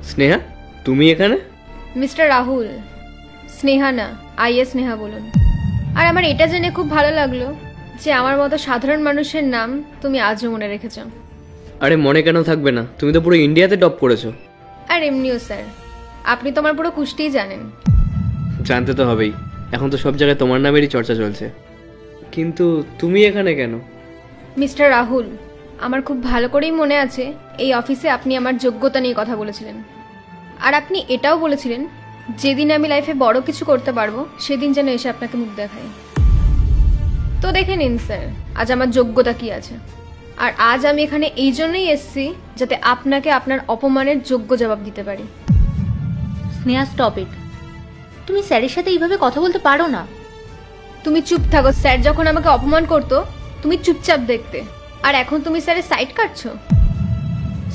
স্নেহা, তুমি এখানে? মিস্টার রাহুল, স্নেহা না, আইএস স্নেহা বলুন। আর আমার এটা জেনে খুব ভালো লাগলো যে আমার মতো সাধারণ মানুষের নাম তুমি আজও মনে রেখেছ। আরে মনে কেন থাকবে না, তুমি তো পুরো ইন্ডিয়াতে টপ করেছো। আর এমনিও স্যার, আপনি তো আমার পুরো কুষ্টিই জানেন। জানতে তো হবেই, এখন তো সব জায়গায় তোমার নামেরই চর্চা চলছে। কিন্তু তুমি এখানে কেন? মিস্টার রাহুল, আমার খুব ভালো করেই মনে আছে এই অফিসে আপনি আমার যোগ্যতা নিয়ে কথা বলেছিলেন। আর আপনি এটাও বলেছিলেন যেদিন আমি লাইফে বড় কিছু করতে পারবো সেদিন যেন এসে আপনাকে মুখ দেখাই। তো দেখে নিন স্যার, আজ আমার যোগ্যতা কি আছে। আর আজ আমি এখানে এই জন্যই এসেছি যাতে আপনাকে আপনার অপমানের যোগ্য জবাব দিতে পারি। Sneha, stop it. তুমি স্যারের সাথে এইভাবে কথা বলতে পারো না। তুমি চুপ থাকো। স্যার যখন আমাকে অপমান করতো তুমি চুপচাপ দেখতে, আর এখন তুমি স্যারের সাইড কাটছো।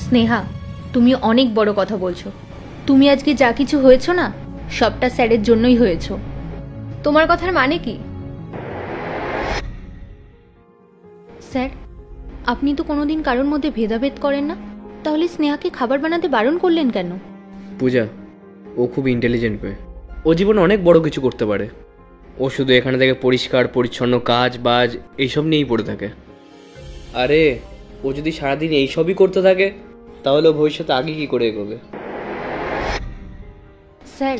স্নেহা, তুমি অনেক বড় কথা বলছো। তুমি আজকে যা কিছু হয়েছো না, সবটা স্যারের জন্যই হয়েছো। তোমার কথার মানে কি? স্যার, আপনি তো কোনোদিন কারোর মধ্যে ভেদাভেদ করেন না, তাহলে স্নেহাকে খাবার বানাতে বারণ করলেন কেন? পূজা, ও খুব ইন্টেলিজেন্ট মেয়ে, ও জীবনে অনেক বড় কিছু করতে পারে। ও শুধু এখানে থেকে পরিষ্কার পরিচ্ছন্ন কাজ বাজ এইসব নিয়েই পড়ে থাকে। আরে ও যদি সারাদিন এইসবই করতে থাকে তাহলে ও ভবিষ্যতে আগে কি করে এগোবে? স্যার,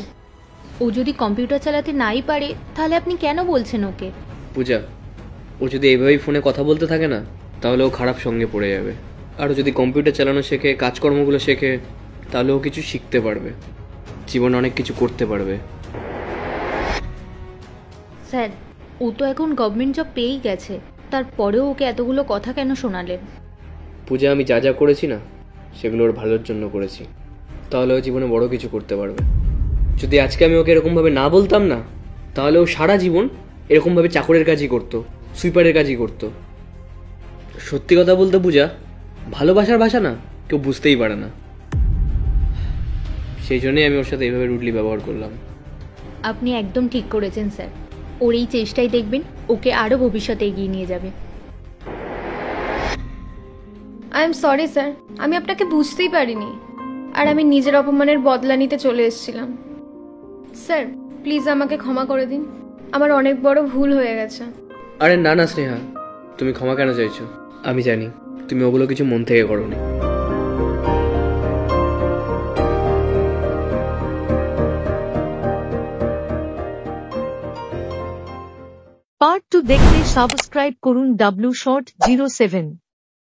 ও যদি কম্পিউটার চালাতে নাই পারে তাহলে আপনি কেন বলছেন ওকে? পূজা, ও যদি এইভাবেই ফোনে কথা বলতে থাকে না তাহলে ও খারাপ সঙ্গে পড়ে যাবে। আর ও যদি কম্পিউটার চালানো শেখে, কাজকর্মগুলো শেখে, তাহলে ও কিছু শিখতে পারবে, জীবনে অনেক কিছু করতে পারবে। স্যার, ও তো এখন গভর্নমেন্ট জব পেয়েই গেছে, তারপরেও ওকে এতগুলো কথা কেন শোনালেন? পূজা, আমি যা যা করেছি না সেগুলো ওর ভালোর জন্য করেছি, তাহলে ও জীবনে বড় কিছু করতে পারবে। যদি আজকে আমি ওকে এরকমভাবে না বলতাম না তাহলে ও সারা জীবন এরকমভাবে চাকরের কাজই করতো, সুইপারের কাজই করতো। সত্যি কথা বলতে পূজা, ভালোবাসার ভাষা না কেউ বুঝতেই পারে না, সেই জন্যই আমি ওর সাথে এইভাবে রুডলি ব্যবহার করলাম। আপনি একদম ঠিক করেছেন স্যার। ওর এই চেষ্টাই দেখবেন ওকে আরও ভবিষ্যতে এগিয়ে নিয়ে যাবে। আই এম সরি স্যার, আমি আপনাকে বুঝতেই পারিনি, আর আমি নিজের অপমানের বদলা নিতে চলে এসেছিলাম। স্যার প্লিজ আমাকে ক্ষমা করে দিন, আমার অনেক বড় ভুল হয়ে গেছে। আরে না না স্নেহা, তুমি ক্ষমা কেন চাইছো? আমি জানি তুমি ওগুলো কিছু মন থেকে করোনি। পার্ট 2 দেখতে সাবস্ক্রাইব করুন W Short 07।